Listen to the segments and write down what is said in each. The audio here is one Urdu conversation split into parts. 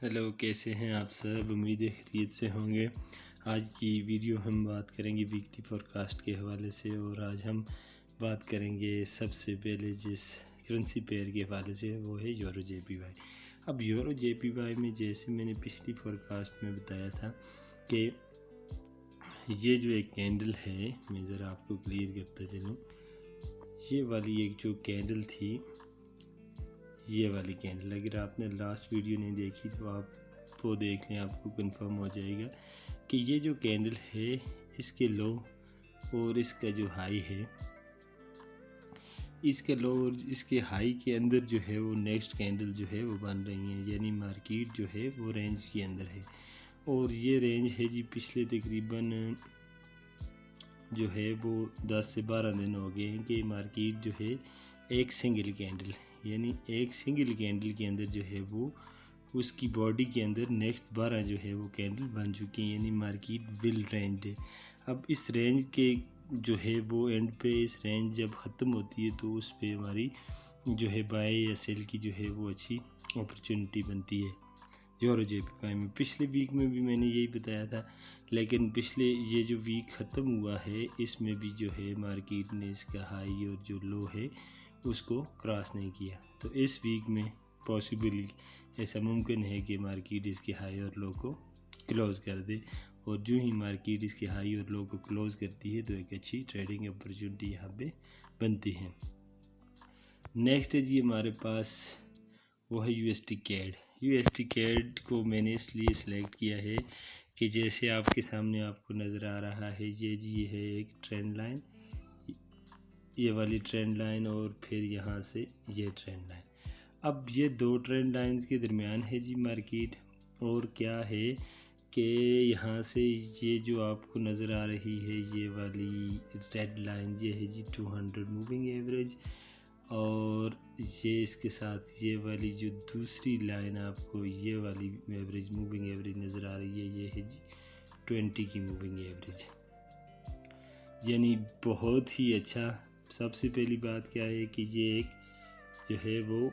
ہیلو، کیسے ہیں آپ سب؟ امید ہے خیریت سے ہوں گے۔ آج کی ویڈیو ہم بات کریں گے ویکلی فور کاسٹ کے حوالے سے، اور آج ہم بات کریں گے سب سے پہلے جس کرنسی پیئر کے حوالے سے، وہ ہے یورو جے پی وائی۔ اب یورو جے پی وائی میں جیسے میں نے پچھلی فور کاسٹ میں بتایا تھا کہ یہ جو ایک کینڈل ہے، میں ذرا آپ کو کلیئر کرتا چلوں، یہ والی ایک جو کینڈل تھی، یہ والی کینڈل، اگر آپ نے لاسٹ ویڈیو نہیں دیکھی تو آپ وہ دیکھ لیں، آپ کو کنفرم ہو جائے گا کہ یہ جو کینڈل ہے، اس کے لو اور اس کا جو ہائی ہے، اس کے لو اور اس کے ہائی کے اندر جو ہے وہ نیکسٹ کینڈل جو ہے وہ بن رہی ہیں، یعنی مارکیٹ جو ہے وہ رینج کے اندر ہے، اور یہ رینج ہے جی پچھلے تقریباً جو ہے وہ 10 سے 12 دن ہو گئے ہیں کہ مارکیٹ جو ہے ایک سنگل کینڈل، یعنی ایک سنگل کینڈل کے اندر جو ہے وہ اس کی باڈی کے اندر نیکسٹ 12 جو ہے وہ کینڈل بن چکی ہیں، یعنی مارکیٹ ول رینج ہے۔ اب اس رینج کے جو ہے وہ اینڈ پہ، اس رینج جب ختم ہوتی ہے تو اس پہ ہماری جو ہے بائی یا سیل کی جو ہے وہ اچھی اپرچونٹی بنتی ہے یورو جے پی وائی میں۔ پچھلے ویک میں بھی میں نے یہی بتایا تھا، لیکن پچھلے یہ جو ویک ختم ہوا ہے اس میں بھی جو ہے مارکیٹ نے اس کا ہائی اور جو لو ہے اس کو کراس نہیں کیا، تو اس ویک میں پاسبل ایسا ممکن ہے کہ مارکیٹ اس کے ہائی اور لو کو کلوز کر دے، اور جو ہی مارکیٹ اس کے ہائی اور لو کو کلوز کرتی ہے تو ایک اچھی ٹریڈنگ اپرچونٹی یہاں پہ بنتی ہے۔ نیکسٹ ہے جی ہمارے پاس وہ ہے یو ایس ٹی کیڈ۔ یو ایس ٹی کیڈ کو میں نے اس لیے سلیکٹ کیا ہے کہ جیسے آپ کے سامنے آپ کو نظر آ رہا ہے، یہ جی ہے ایک ٹرینڈ لائن، یہ والی ٹرینڈ لائن، اور پھر یہاں سے یہ ٹرینڈ لائن۔ اب یہ دو ٹرینڈ لائنز کے درمیان ہے جی مارکیٹ، اور کیا ہے کہ یہاں سے یہ جو آپ کو نظر آ رہی ہے یہ والی ریڈ لائن، یہ ہے جی 200 موونگ ایوریج، اور یہ اس کے ساتھ یہ والی جو دوسری لائن آپ کو یہ والی ایوریج موونگ ایوریج نظر آ رہی ہے، یہ ہے جی 20 کی موونگ ایوریج، یعنی بہت ہی اچھا۔ سب سے پہلی بات کیا ہے کہ یہ ایک جو ہے وہ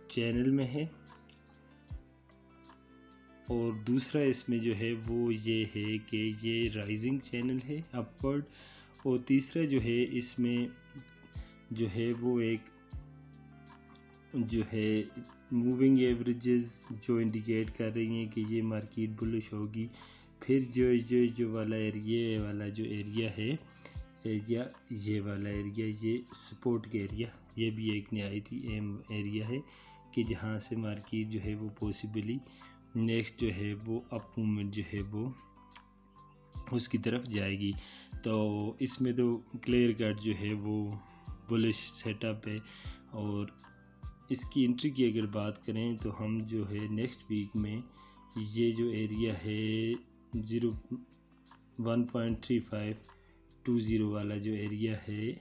چینل میں ہے، اور دوسرا اس میں جو ہے وہ یہ ہے کہ یہ رائزنگ چینل ہے اپورڈ، اور تیسرا جو ہے اس میں جو ہے وہ ایک جو ہے موونگ ایوریجز جو انڈیکیٹ کر رہی ہیں کہ یہ مارکیٹ بلش ہوگی۔ پھر جو والا ایریا والا جو ایریا ہے، ایریا یہ والا ایریا، یہ سپورٹ کا ایریا، یہ بھی ایک نہایت ہی اہم ایریا ہے کہ جہاں سے مارکیٹ جو ہے وہ پاسبلی نیکسٹ جو ہے وہ اپ موومنٹ جو ہے وہ اس کی طرف جائے گی۔ تو اس میں تو کلیئر کٹ جو ہے وہ بلش سیٹ اپ ہے، اور اس کی انٹری کی اگر بات کریں تو ہم جو ہے نیکسٹ ویک میں یہ جو ایریا ہے 1.3520 والا جو ایریا ہے،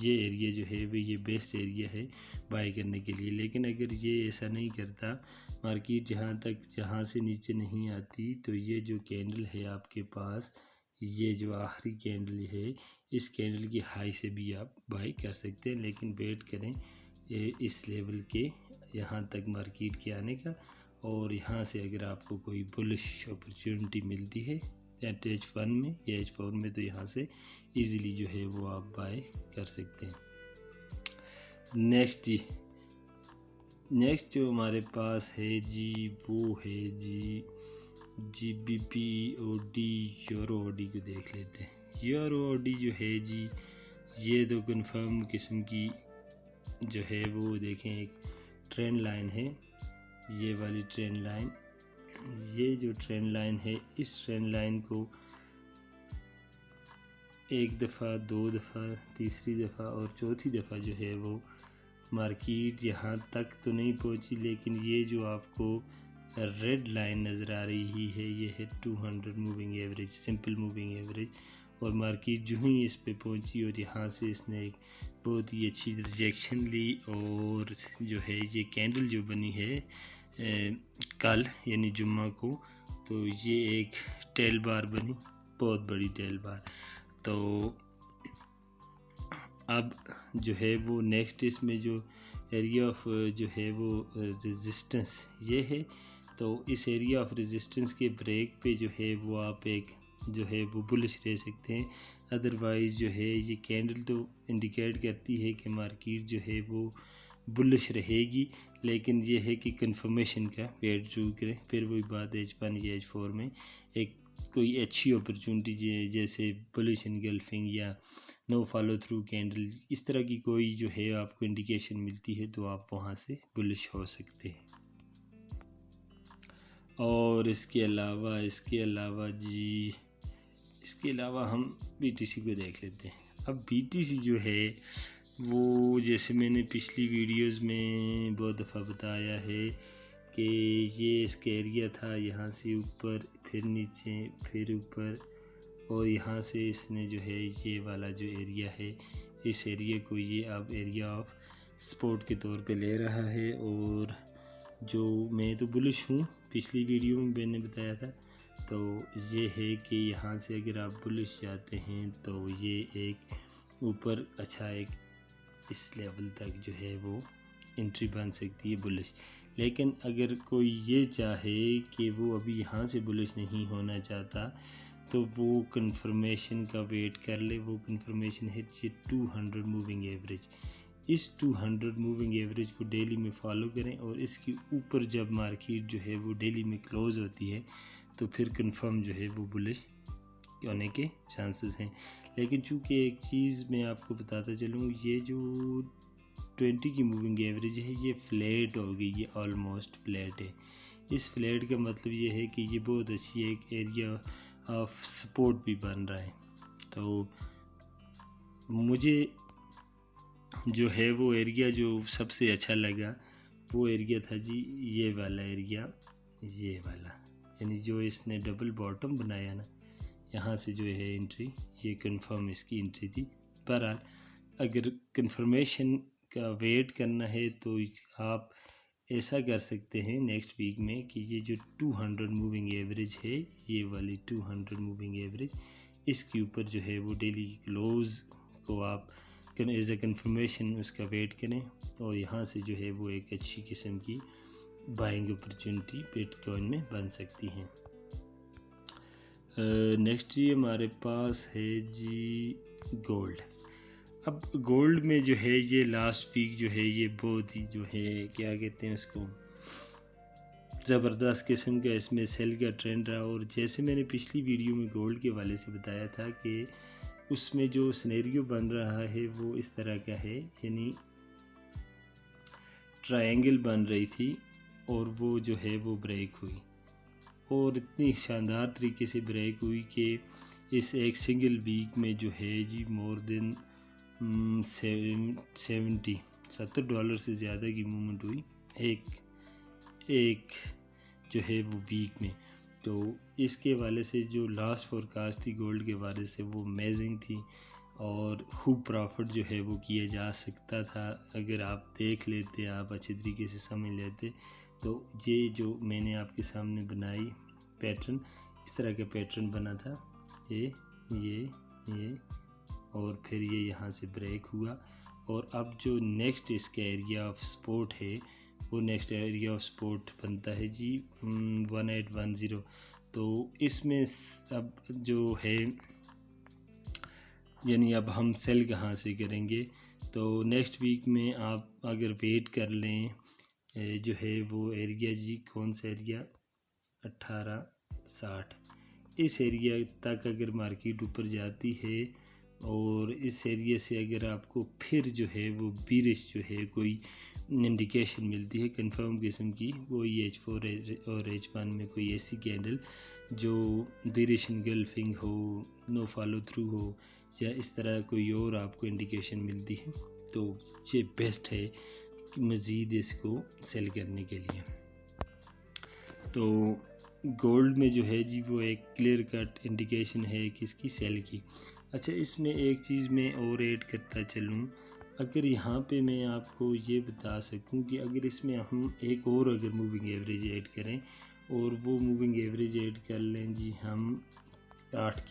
یہ ایریا جو ہے وہ یہ بیسٹ ایریا ہے بائی کرنے کے لیے۔ لیکن اگر یہ ایسا نہیں کرتا، مارکیٹ جہاں سے نیچے نہیں آتی، تو یہ جو کینڈل ہے آپ کے پاس، یہ جو آخری کینڈل ہے، اس کینڈل کی ہائی سے بھی آپ بائی کر سکتے ہیں، لیکن ویٹ کریں اس لیول کے یہاں تک مارکیٹ کے آنے کا، اور یہاں سے اگر آپ کو کوئی بلش اپرچونٹی ملتی ہے ایج 1 میں یا ایج 4 میں، تو یہاں سے ایزیلی جو ہے وہ آپ بائی کر سکتے ہیں۔ نیکسٹ جو ہمارے پاس ہے جی وہ ہے G B P O D, euro O D کو دیکھ لیتے ہیں۔ یورو او ڈی جو ہے جی، یہ تو کنفرم قسم کی جو ہے وہ دیکھیں ایک ٹرینڈ لائن ہے، یہ والی ٹرینڈ لائن، یہ جو ٹرینڈ لائن ہے، اس ٹرینڈ لائن کو ایک دفعہ، دو دفعہ، تیسری دفعہ اور چوتھی دفعہ جو ہے وہ مارکیٹ یہاں تک تو نہیں پہنچی، لیکن یہ جو آپ کو ریڈ لائن نظر آ رہی ہے، یہ ہے 200 moving average, simple moving average, اور مارکیٹ جو ہی اس پہ پہنچی اور یہاں سے اس نے ایک بہت ہی اچھی ریجیکشن لی، اور جو ہے یہ کینڈل جو بنی ہے کل یعنی جمعہ کو، تو یہ ایک ٹیل بار بنی، بہت بڑی ٹیل بار۔ تو اب جو ہے وہ نیکسٹ اس میں جو ایریا آف جو ہے وہ ریزسٹنس یہ ہے، تو اس ایریا آف ریزسٹنس کے بریک پہ جو ہے وہ آپ ایک جو ہے وہ بلش رہ سکتے ہیں. ادروائز جو ہے یہ کینڈل تو انڈیکیٹ کرتی ہے کہ مارکیٹ جو ہے وہ بلش رہے گی، لیکن یہ ہے کہ کنفرمیشن کا ویٹ ضرور کریں. پھر وہی بات H1 یا H4 میں ایک کوئی اچھی اپرچونٹی جیسے بلش انگلفنگ یا نو فالو تھرو کینڈل، اس طرح کی کوئی جو ہے آپ کو انڈیکیشن ملتی ہے تو آپ وہاں سے بلش ہو سکتے ہیں. اور اس کے علاوہ ہم بی ٹی سی کو دیکھ لیتے ہیں. اب بی ٹی سی جو ہے وہ جیسے میں نے پچھلی ویڈیوز میں بہت دفعہ بتایا ہے کہ یہ اس کا ایریا تھا، یہاں سے اوپر پھر نیچے پھر اوپر، اور یہاں سے اس نے جو ہے یہ والا جو ایریا ہے اس ایریا کو یہ اب ایریا آف سپورٹ کے طور پہ لے رہا ہے. اور جو میں تو بلش ہوں، پچھلی ویڈیو میں نے بتایا تھا، تو یہ ہے کہ یہاں سے اگر آپ بلش جاتے ہیں تو یہ ایک اوپر اچھا ایک اس لیول تک جو ہے وہ انٹری بن سکتی ہے بلش. لیکن اگر کوئی یہ چاہے کہ وہ ابھی یہاں سے بلش نہیں ہونا چاہتا تو وہ کنفرمیشن کا ویٹ کر لے. وہ کنفرمیشن ہے یہ 200 موونگ ایوریج. اس 200 موونگ ایوریج کو ڈیلی میں فالو کریں، اور اس کے اوپر جب مارکیٹ جو ہے وہ ڈیلی میں کلوز ہوتی ہے تو پھر کنفرم جو ہے وہ بلش ہونے کے چانسز ہیں. لیکن چونکہ ایک چیز میں آپ کو بتاتا چلوں، یہ جو 20 کی موونگ ایوریج ہے یہ فلیٹ ہو گئی، یہ آلموسٹ فلیٹ ہے. اس فلیٹ کا مطلب یہ ہے کہ یہ بہت اچھی ایک ایریا آف سپورٹ بھی بن رہا ہے. تو مجھے جو ہے وہ ایریا جو سب سے اچھا لگا وہ ایریا تھا جی یہ والا ایریا، یہ والا، یعنی جو اس نے ڈبل باٹم بنایا نا، یہاں سے جو ہے انٹری، یہ کنفرم اس کی انٹری تھی. بہرحال اگر کنفرمیشن کا ویٹ کرنا ہے تو آپ ایسا کر سکتے ہیں نیکسٹ ویک میں کہ یہ جو 200 موونگ ایوریج ہے، یہ والی 200 موونگ ایوریج، اس کے اوپر جو ہے وہ ڈیلی کلوز کو آپ ایز اے کنفرمیشن اس کا ویٹ کریں، اور یہاں سے جو ہے وہ ایک اچھی قسم کی بائنگ اپرچونٹی بٹ کوائن میں بن سکتی ہیں. نیکسٹ یہ ہمارے پاس ہے جی گولڈ. اب گولڈ میں جو ہے یہ لاسٹ ویک جو ہے یہ بہت ہی جو ہے کیا کہتے ہیں اس کو زبردست قسم کا اس میں سیل کا ٹرینڈ رہا. اور جیسے میں نے پچھلی ویڈیو میں گولڈ کے والے سے بتایا تھا کہ اس میں جو سینیریو بن رہا ہے وہ اس طرح کا ہے، یعنی ٹرائنگل بن رہی تھی اور وہ جو ہے وہ بریک ہوئی، اور اتنی شاندار طریقے سے بریک ہوئی کہ اس ایک سنگل ویک میں جو ہے جی مور دین $70 سے زیادہ کی موومنٹ ہوئی ایک جو ہے وہ ویک میں. تو اس کے والے سے جو لاسٹ فورکاسٹ تھی گولڈ کے والے سے وہ امیزنگ تھی، اور خوب پرافٹ جو ہے وہ کیا جا سکتا تھا اگر آپ دیکھ لیتے، آپ اچھے طریقے سے سمجھ لیتے. تو یہ جو میں نے آپ کے سامنے بنائی پیٹرن، اس طرح کا پیٹرن بنا تھا، یہ اور پھر یہ یہاں سے بریک ہوا. اور اب جو نیکسٹ اس کا ایریا آف سپورٹ ہے وہ نیکسٹ ایریا آف سپورٹ بنتا ہے جی 1810. تو اس میں اب جو ہے یعنی اب ہم سیل کہاں سے کریں گے، تو نیکسٹ ویک میں آپ اگر ویٹ کر لیں جو ہے وہ ایریا جی کون سا ایریا 1860، اس ایریا تک اگر مارکیٹ اوپر جاتی ہے اور اس ایریا سے اگر آپ کو پھر جو ہے وہ بیرش جو ہے کوئی انڈیکیشن ملتی ہے کنفرم قسم کی، وہی H4 اور H1 میں کوئی ایسی کینڈل جو بیرش انگلفنگ ہو، نو فالو تھرو ہو، یا اس طرح کوئی اور آپ کو انڈیکیشن ملتی ہے، تو یہ بیسٹ ہے مزید اس کو سیل کرنے کے لیے. تو گولڈ میں جو ہے جی وہ ایک کلیئر کٹ انڈیکیشن ہے کس کی، سیل کی. اچھا اس میں ایک چیز میں اور ایڈ کرتا چلوں، اگر یہاں پہ میں آپ کو یہ بتا سکوں کہ اگر اس میں ہم ایک اور اگر موونگ ایوریج ایڈ کریں، اور وہ موونگ ایوریج ایڈ کر لیں جی ہم 8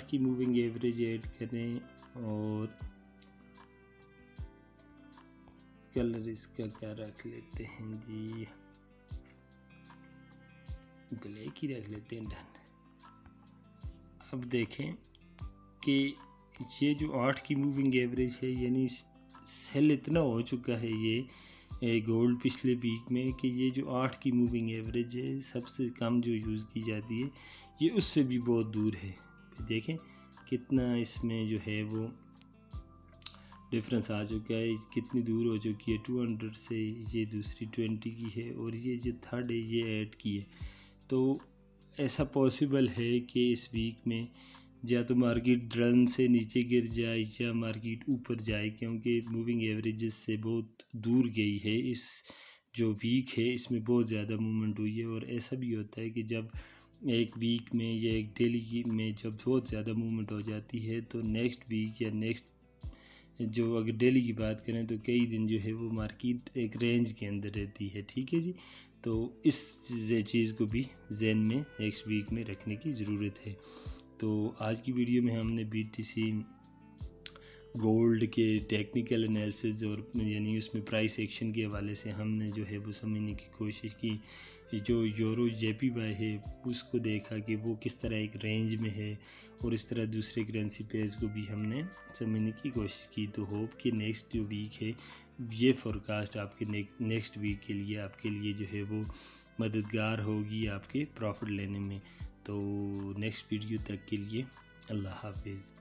کی موونگ ایوریج ایڈ کریں، اور کلر اس کا کیا رکھ لیتے ہیں جی، بلیک ہی رکھ لیتے ہیں، ڈن۔ اب دیکھیں کہ یہ جو 8 کی موونگ ایوریج ہے، یعنی سیل اتنا ہو چکا ہے یہ گولڈ پچھلے ویک میں کہ یہ جو 8 کی موونگ ایوریج ہے سب سے کم جو یوز کی جاتی ہے یہ اس سے بھی بہت دور ہے۔ دیکھیں کتنا اس میں جو ہے وہ ڈفرنس آ چکا ہے، کتنی دور ہو چکی ہے 200 سے، یہ دوسری 20 کی ہے اور یہ جو تھرڈ ہے یہ 8 کی ہے۔ تو ایسا پاسبل ہے کہ اس ویک میں یا تو مارکیٹ ڈرم سے نیچے گر جائے یا مارکیٹ اوپر جائے، کیونکہ موونگ ایوریجز سے بہت دور گئی ہے۔ اس جو ویک ہے اس میں بہت زیادہ موومنٹ ہوئی ہے، اور ایسا بھی ہوتا ہے کہ جب ایک ویک میں یا ایک ڈیلی میں جب بہت زیادہ موومنٹ ہو جاتی ہے تو نیکسٹ ویک یا نیکسٹ جو اگر ڈیلی کی بات کریں تو کئی دن جو ہے وہ مارکیٹ ایک رینج کے اندر رہتی ہے، ٹھیک ہے جی۔ تو اس چیز کو بھی ذہن میں نیکسٹ ویک میں رکھنے کی ضرورت ہے۔ تو آج کی ویڈیو میں ہم نے BTC گولڈ کے ٹیکنیکل انالیسز اور یعنی اس میں پرائس ایکشن کے حوالے سے ہم نے جو ہے وہ سمجھنے کی کوشش کی، جو یورو JPY ہے اس کو دیکھا کہ وہ کس طرح ایک رینج میں ہے، اور اس طرح دوسرے کرنسی پیئرز کو بھی ہم نے سمجھنے کی کوشش کی۔ تو ہوپ کہ نیکسٹ جو ویک ہے یہ فورکاسٹ آپ کے نیکسٹ ویک کے لیے آپ کے لیے جو ہے وہ مددگار ہوگی آپ کے پروفٹ لینے میں۔ تو نیکسٹ ویڈیو تک کے لیے اللہ حافظ۔